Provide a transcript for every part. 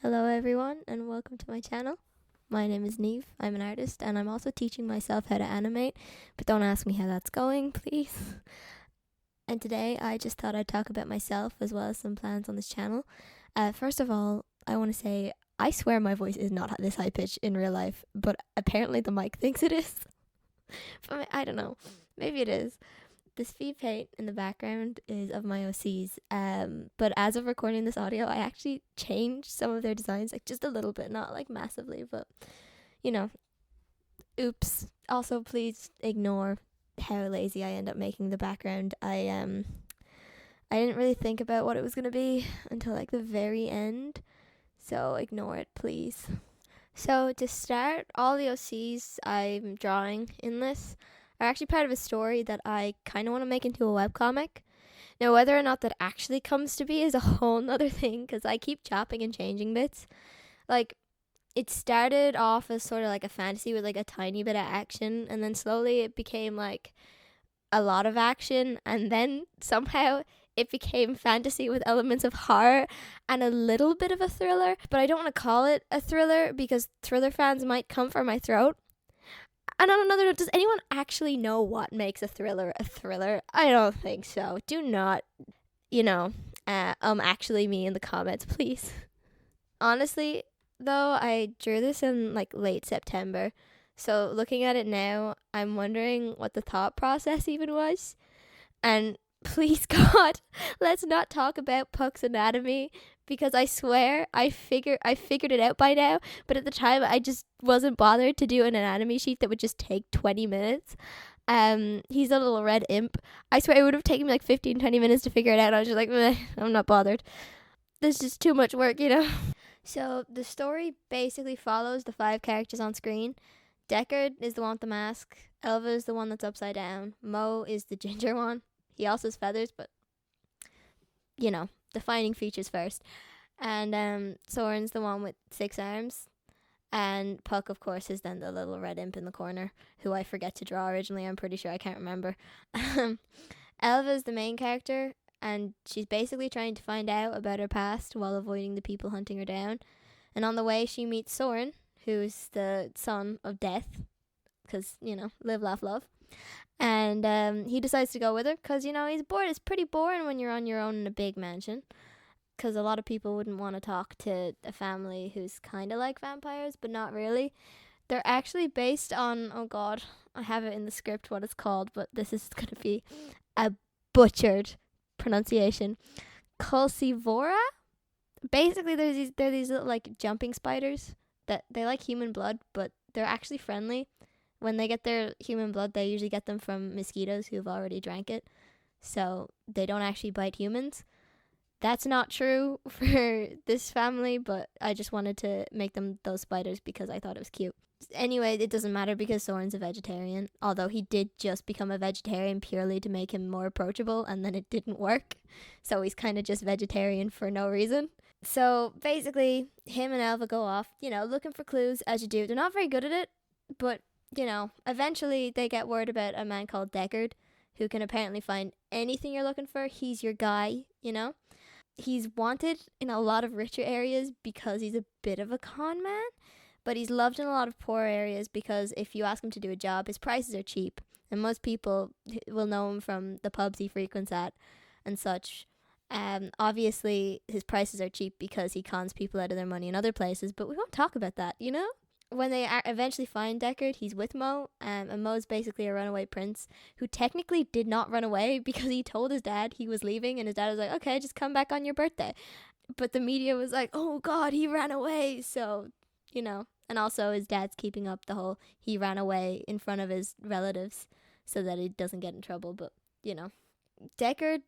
Hello everyone and welcome to my channel. My name is Neve, I'm an artist and I'm also teaching myself how to animate, but don't ask me how that's going, please. And today I just thought I'd talk about myself as well as some plans on this channel. First of all, I want to say I swear my voice is not this high pitched in real life, but apparently the mic thinks it is. But I don't know, maybe it is. The speed paint in the background is of my OCs, but as of recording this audio, I actually changed some of their designs, like just a little bit, not like massively, but you know, oops. Also, please ignore how lazy I end up making the background. I didn't really think about what it was gonna be until like the very end, so ignore it, please. So to start, all the OCs I'm drawing in this are actually part of a story that I kind of want to make into a webcomic. Now, whether or not that actually comes to be is a whole nother thing, because I keep chopping and changing bits. Like, it started off as sort of like a fantasy with like a tiny bit of action, and then slowly it became like a lot of action, and then somehow it became fantasy with elements of horror and a little bit of a thriller. But I don't want to call it a thriller because thriller fans might come for my throat. And on another note, does anyone actually know what makes a thriller a thriller? I don't think so. Do not, actually me in the comments, please. Honestly, though, I drew this in like late September. So looking at it now, I'm wondering what the thought process even was. And please God, let's not talk about Puck's anatomy, because I swear I figured it out by now, but at the time I just wasn't bothered to do an anatomy sheet that would just take 20 minutes. He's a little red imp. I swear it would have taken me like 15-20 minutes to figure it out. I was just like, I'm not bothered. There's just too much work, So the story basically follows the 5 characters on screen. Deckard is the one with the mask. Elva is the one that's upside down. Mo is the ginger one. He also has feathers, but, defining features first. And Soren's the one with 6 arms. And Puck, of course, is then the little red imp in the corner, who I forget to draw originally. I'm pretty sure I can't remember. Elva is the main character, and she's basically trying to find out about her past while avoiding the people hunting her down. And on the way, she meets Soren, who's the son of Death, because, live, laugh, love. And he decides to go with her because, he's bored. It's pretty boring when you're on your own in a big mansion, because a lot of people wouldn't want to talk to a family who's kind of like vampires, but not really. They're actually based on, oh God, I have it in the script what it's called, but this is going to be a butchered pronunciation. Culsivora? Basically, they're these little, like, jumping spiders that they like human blood, but they're actually friendly. When they get their human blood, they usually get them from mosquitoes who've already drank it. So they don't actually bite humans. That's not true for this family, but I just wanted to make them those spiders because I thought it was cute. Anyway, it doesn't matter because Soren's a vegetarian, although he did just become a vegetarian purely to make him more approachable, and then it didn't work. So he's kind of just vegetarian for no reason. So basically, him and Elva go off, looking for clues, as you do. They're not very good at it, but eventually they get word about a man called Deckard, who can apparently find anything you're looking for. He's your guy, He's wanted in a lot of richer areas because he's a bit of a con man, but he's loved in a lot of poor areas because if you ask him to do a job, his prices are cheap. And most people will know him from the pubs he frequents at and such. Obviously, his prices are cheap because he cons people out of their money in other places, but we won't talk about that, When they eventually find Deckard, he's with Mo, and Mo's basically a runaway prince who technically did not run away because he told his dad he was leaving, and his dad was like, okay, just come back on your birthday. But the media was like, oh God, he ran away. So, and also his dad's keeping up the whole he ran away in front of his relatives so that he doesn't get in trouble. But, Deckard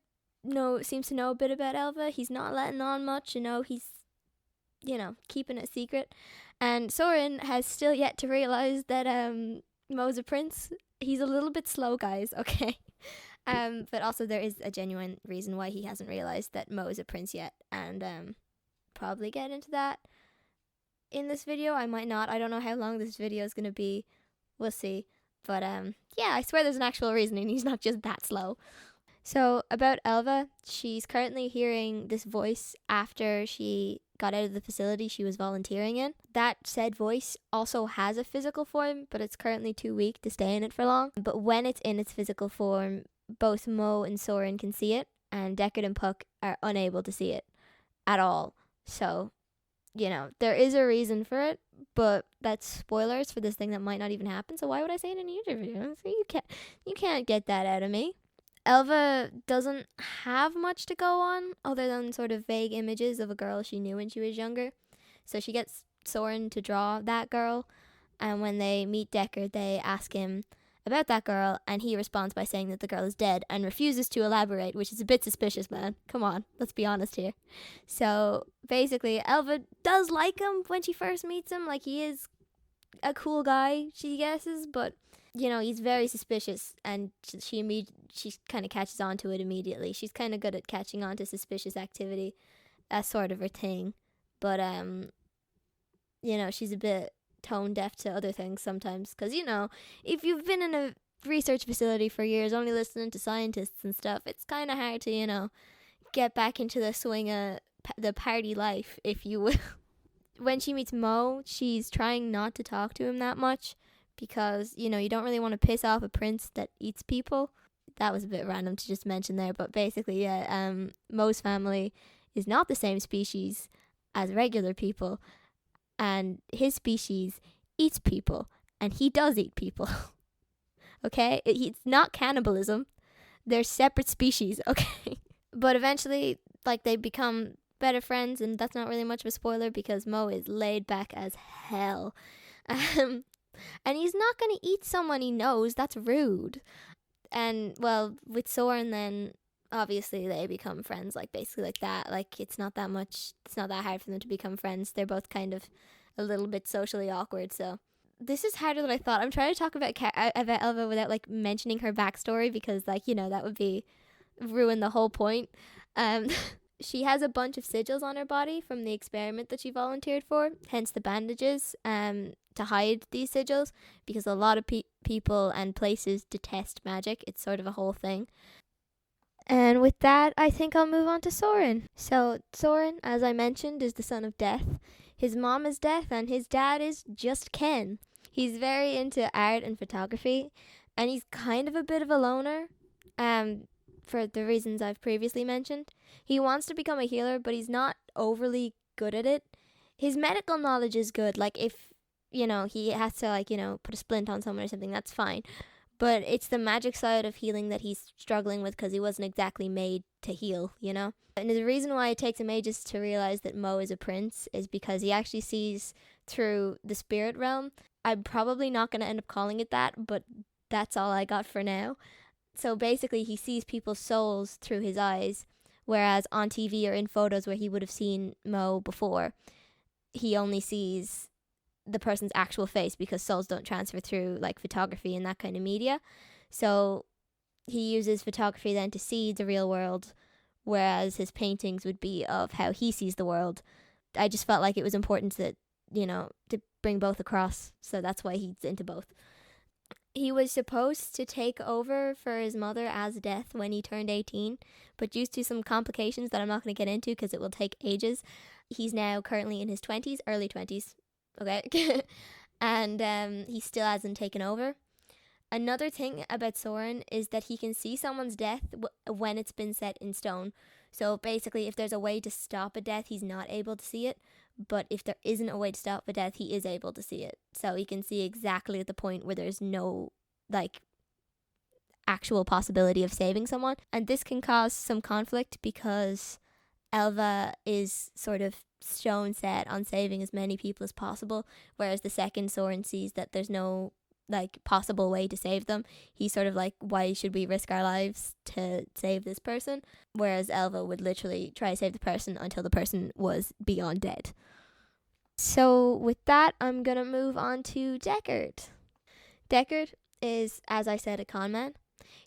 seems to know a bit about Elva. He's not letting on much, he's keeping it secret. And Soren has still yet to realize that Mo's a prince. He's a little bit slow, guys, okay? But also there is a genuine reason why he hasn't realized that Mo is a prince yet. And probably get into that in this video. I might not. I don't know how long this video is going to be. We'll see. But yeah, I swear there's an actual reason and he's not just that slow. So about Elva, she's currently hearing this voice after she got out of the facility she was volunteering in. That said voice also has a physical form, but it's currently too weak to stay in it for long. But when it's in its physical form, both Mo and Soren can see it, and Deckard and Puck are unable to see it at all. So, there is a reason for it, but that's spoilers for this thing that might not even happen. So why would I say it in an interview? So you can't get that out of me. Elva doesn't have much to go on other than sort of vague images of a girl she knew when she was younger. So she gets Soren to draw that girl, and when they meet Deckard, they ask him about that girl, and he responds by saying that the girl is dead and refuses to elaborate, which is a bit suspicious, man. Come on, let's be honest here. So basically, Elva does like him when she first meets him. Like, he is a cool guy, she guesses, but he's very suspicious, and she kind of catches on to it immediately. She's kind of good at catching on to suspicious activity. That's sort of her thing. But she's a bit tone deaf to other things sometimes, because if you've been in a research facility for years only listening to scientists and stuff, it's kind of hard to get back into the swing of the party life, if you will. When she meets Mo, she's trying not to talk to him that much, because you don't really want to piss off a prince that eats people. That was a bit random to just mention there, but basically, yeah, Mo's family is not the same species as regular people, and his species eats people, and he does eat people. Okay? It's not cannibalism. They're separate species, okay? But eventually, they become better friends, and that's not really much of a spoiler because Mo is laid back as hell. And he's not going to eat someone he knows. That's rude. And, well, with Soren, then obviously they become friends, basically like that. It's not that hard for them to become friends. They're both kind of a little bit socially awkward, so this is harder than I thought. I'm trying to talk about Elva without mentioning her backstory, because that would be ruin the whole point. She has a bunch of sigils on her body from the experiment that she volunteered for, hence the bandages, to hide these sigils, because a lot of people and places detest magic. It's sort of a whole thing. And with that, I think I'll move on to Soren. So Soren, as I mentioned, is the son of Death. His mom is Death, and his dad is just Ken. He's very into art and photography, and he's kind of a bit of a loner, for the reasons I've previously mentioned. He wants to become a healer, but he's not overly good at it. His medical knowledge is good. If, he has to, put a splint on someone or something, that's fine. But it's the magic side of healing that he's struggling with, because he wasn't exactly made to heal, And the reason why it takes him ages to realize that Mo is a prince is because he actually sees through the spirit realm. I'm probably not going to end up calling it that, but that's all I got for now. So basically, he sees people's souls through his eyes, whereas on TV or in photos where he would have seen Mo before, he only sees the person's actual face, because souls don't transfer through photography and that kind of media. So he uses photography then to see the real world, whereas his paintings would be of how he sees the world. I just felt like it was important that, to bring both across, so that's why he's into both. He was supposed to take over for his mother as Death when he turned 18, but due to some complications that I'm not going to get into because it will take ages, he's now currently in his 20s, early 20s, okay? And he still hasn't taken over. Another thing about Soren is that he can see someone's death when it's been set in stone. So basically, if there's a way to stop a death, he's not able to see it. But if there isn't a way to stop a death, he is able to see it. So he can see exactly at the point where there's no, actual possibility of saving someone. And this can cause some conflict because Elva is sort of stone set on saving as many people as possible, whereas the second Soren sees that there's no possible way to save them, he's sort of why should we risk our lives to save this person, whereas Elva would literally try to save the person until the person was beyond dead. So with that, I'm gonna move on to Deckard. Deckard is, as I said, a con man.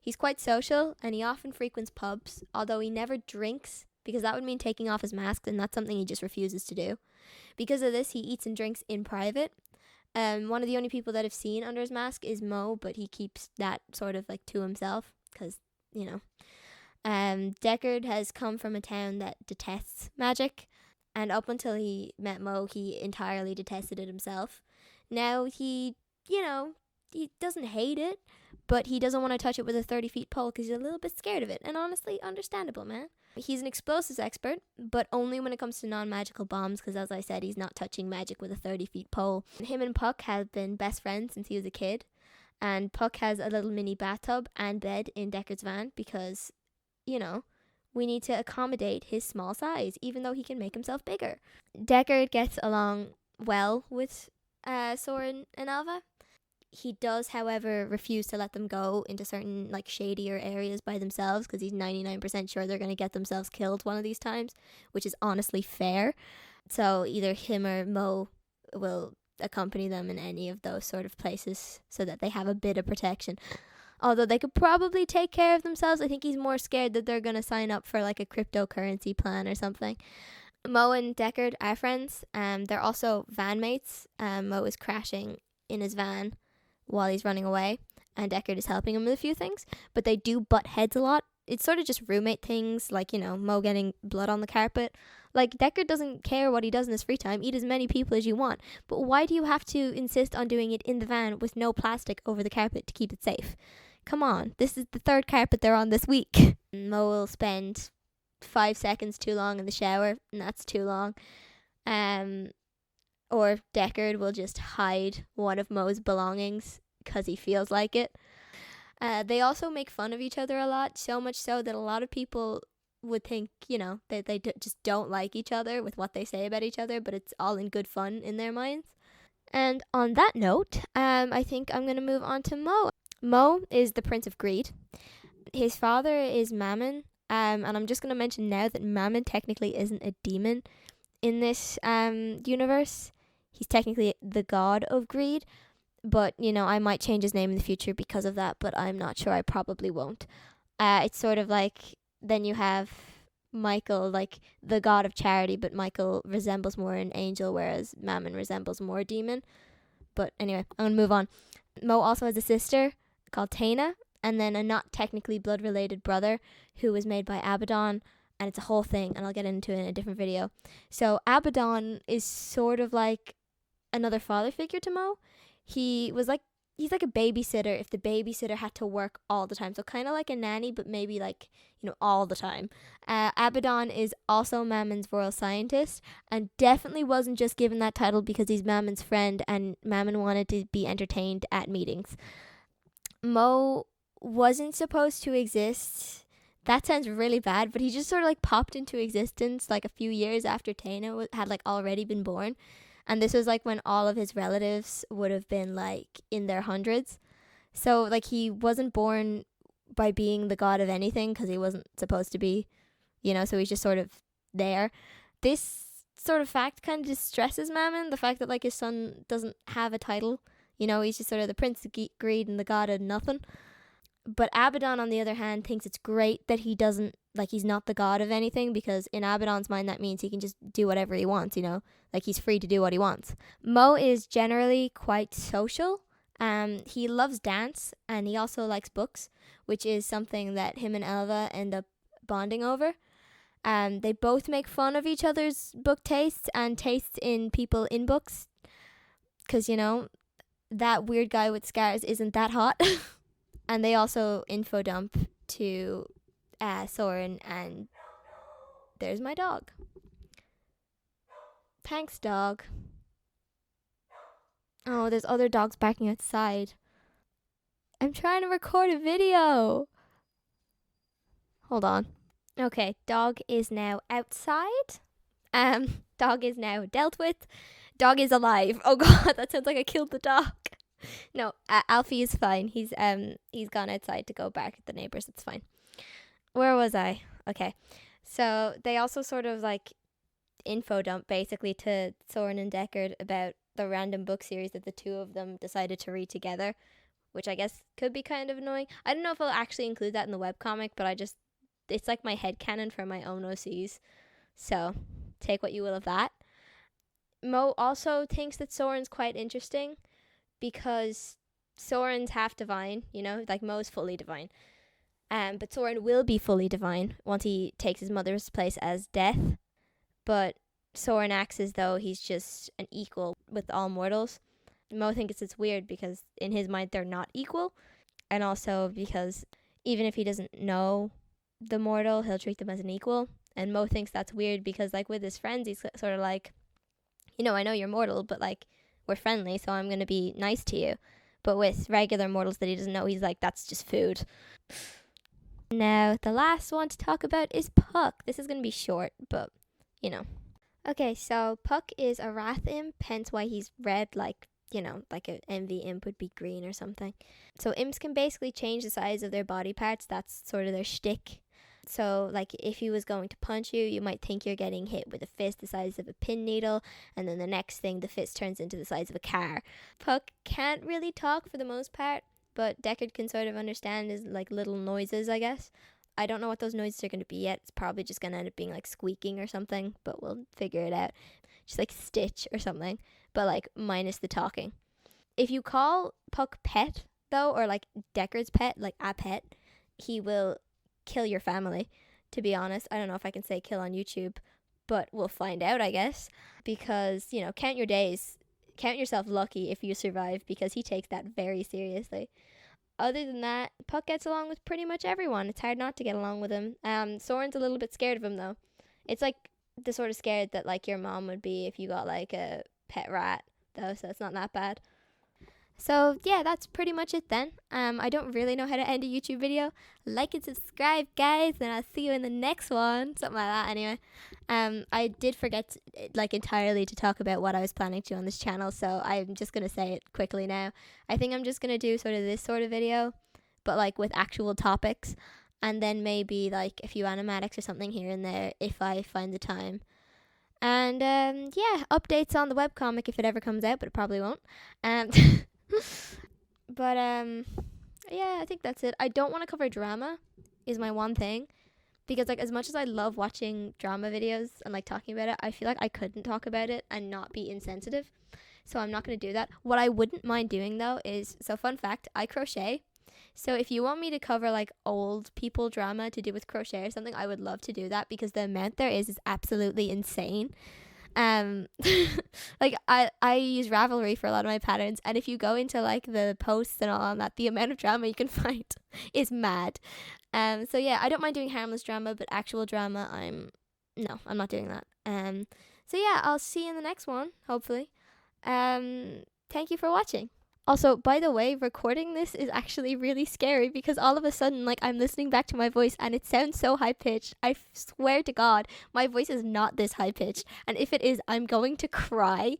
He's quite social, and he often frequents pubs, although he never drinks, because that would mean taking off his mask, and that's something he just refuses to do. Because of this, he eats and drinks in private. One of the only people that I've seen under his mask is Mo, but he keeps that sort of to himself, because, Deckard has come from a town that detests magic, And up until he met Mo, he entirely detested it himself. Now he doesn't hate it, but he doesn't want to touch it with a 30-foot pole because he's a little bit scared of it. And honestly, understandable, man. He's an explosives expert, but only when it comes to non-magical bombs, because as I said, he's not touching magic with a 30-foot pole. Him and Puck have been best friends since he was a kid, and Puck has a little mini bathtub and bed in Deckard's van because, we need to accommodate his small size, even though he can make himself bigger. Deckard gets along well with Soren and Alva. He does, however, refuse to let them go into certain shadier areas by themselves because he's 99% sure they're going to get themselves killed one of these times, which is honestly fair. So either him or Mo will accompany them in any of those sort of places so that they have a bit of protection. Although they could probably take care of themselves. I think he's more scared that they're going to sign up for a cryptocurrency plan or something. Mo and Deckard are friends. They're also van mates. Mo is crashing in his van while he's running away, and Deckard is helping him with a few things, but they do butt heads a lot. It's sort of just roommate things, Mo getting blood on the carpet. Deckard doesn't care what he does in his free time. Eat as many people as you want, but why do you have to insist on doing it in the van with no plastic over the carpet to keep it safe? Come on, this is the third carpet they're on this week. Mo will spend 5 seconds too long in the shower, and that's too long. Or Deckard will just hide one of Mo's belongings because he feels like it. They also make fun of each other a lot, so much so that a lot of people would think, they just don't like each other with what they say about each other, but it's all in good fun in their minds. And on that note, I think I'm going to move on to Mo. Mo is the Prince of Greed. His father is Mammon, and I'm just going to mention now that Mammon technically isn't a demon in this universe. He's technically the god of greed, but, I might change his name in the future because of that, but I'm not sure. I probably won't. It's sort of then you have Michael, the god of charity, but Michael resembles more an angel, whereas Mammon resembles more a demon. But anyway, I'm going to move on. Mo also has a sister called Taina, and then a not technically blood-related brother who was made by Abaddon, and it's a whole thing, and I'll get into it in a different video. So Abaddon is sort of another father figure to Mo. He's like a babysitter if the babysitter had to work all the time. So kind of like a nanny, but maybe all the time. Abaddon is also Mammon's royal scientist, and definitely wasn't just given that title because he's Mammon's friend and Mammon wanted to be entertained at meetings. Mo wasn't supposed to exist. That sounds really bad, but he just sort of popped into existence a few years after Taina had already been born. And this was when all of his relatives would have been in their hundreds. So he wasn't born by being the god of anything because he wasn't supposed to be, so he's just sort of there. This sort of fact kind of distresses Mammon, the fact that his son doesn't have a title. He's just sort of the Prince of Greed and the god of nothing. But Abaddon, on the other hand, thinks it's great that he doesn't, he's not the god of anything, because in Abaddon's mind, that means he can just do whatever he wants, he's free to do what he wants. Mo is generally quite social. He loves dance, and he also likes books, which is something that him and Elva end up bonding over. They both make fun of each other's book tastes and tastes in people in books, because, that weird guy with scars isn't that hot. And they also info dump to Soren, and there's my dog. Thanks, dog. Oh, there's other dogs barking outside. I'm trying to record a video. Hold on. Okay, dog is now outside. Dog is now dealt with. Dog is alive. Oh god, that sounds like I killed the dog. No, Alfie is fine. He's gone outside to go bark at the neighbors. It's fine. Where was I? Okay. So they also sort of info dump basically to Soren and Deckard about the random book series that the two of them decided to read together, which I guess could be kind of annoying. I don't know if I'll actually include that in the webcomic, but it's my headcanon for my own OCs. So take what you will of that. Mo also thinks that Soren's quite interesting because Soren's half divine, Mo's fully divine. But Soren will be fully divine once he takes his mother's place as Death. But Soren acts as though he's just an equal with all mortals. Mo thinks it's weird because in his mind they're not equal, and also because even if he doesn't know the mortal, he'll treat them as an equal. And Mo thinks that's weird because, like, with his friends, he's sort of like, you know, I know you're mortal, but like, we're friendly, so I'm gonna be nice to you. But with regular mortals that he doesn't know, he's like, that's just food. Now, the last one to talk about is Puck. This is gonna be short, but you know. Okay, so Puck is a wrath imp, hence why he's red, like, you know, like an envy imp would be green or something. So imps can basically change the size of their body parts. That's sort of their shtick. So, like, if he was going to punch you, you might think you're getting hit with a fist the size of a pin needle, and then the next thing, the fist turns into the size of a car. Puck can't really talk for the most part, but Deckard can sort of understand his, like, little noises, I guess. I don't know what those noises are going to be yet. It's probably just going to end up being, like, squeaking or something, but we'll figure it out. Just, like, Stitch or something, but, like, minus the talking. If you call Puck pet, though, or, like, Deckard's pet, like, a pet, he will kill your family, to be honest. I don't know if I can say kill on YouTube, but we'll find out, I guess, because, you know, count your days, count yourself lucky if you survive, because he takes that very seriously. Other than that, Puck gets along with pretty much everyone. It's hard not to get along with him. Soren's a little bit scared of him, though. It's like the sort of scared that, like, your mom would be if you got, like, a pet rat, though, so it's not that bad. So, yeah, that's pretty much it then. I don't really know how to end a YouTube video. Like and subscribe, guys, and I'll see you in the next one. Something like that, anyway. I did forget, like, entirely to talk about what I was planning to do on this channel, so I'm just going to say it quickly now. I think I'm just going to do sort of this sort of video, but, like, with actual topics, and then maybe, like, a few animatics or something here and there if I find the time. And, yeah, updates on the webcomic if it ever comes out, but it probably won't. But yeah, I think that's it. I don't want to cover drama is my one thing, because, like, as much as I love watching drama videos and, like, talking about it, I feel like I couldn't talk about it and not be insensitive, so I'm not going to do that. What I wouldn't mind doing, though, is, so fun fact, I crochet. So if you want me to cover, like, old people drama to do with crochet or something, I would love to do that, because the amount there is absolutely insane. Like, I use Ravelry for a lot of my patterns, and if you go into, like, the posts and all on that, the amount of drama you can find is mad. So yeah, I don't mind doing harmless drama, but actual drama, I'm not doing that. So yeah, I'll see you in the next one, hopefully. Thank you for watching. Also, by the way, recording this is actually really scary, because all of a sudden, like, I'm listening back to my voice and it sounds so high-pitched. I swear to God, my voice is not this high-pitched. And if it is, I'm going to cry.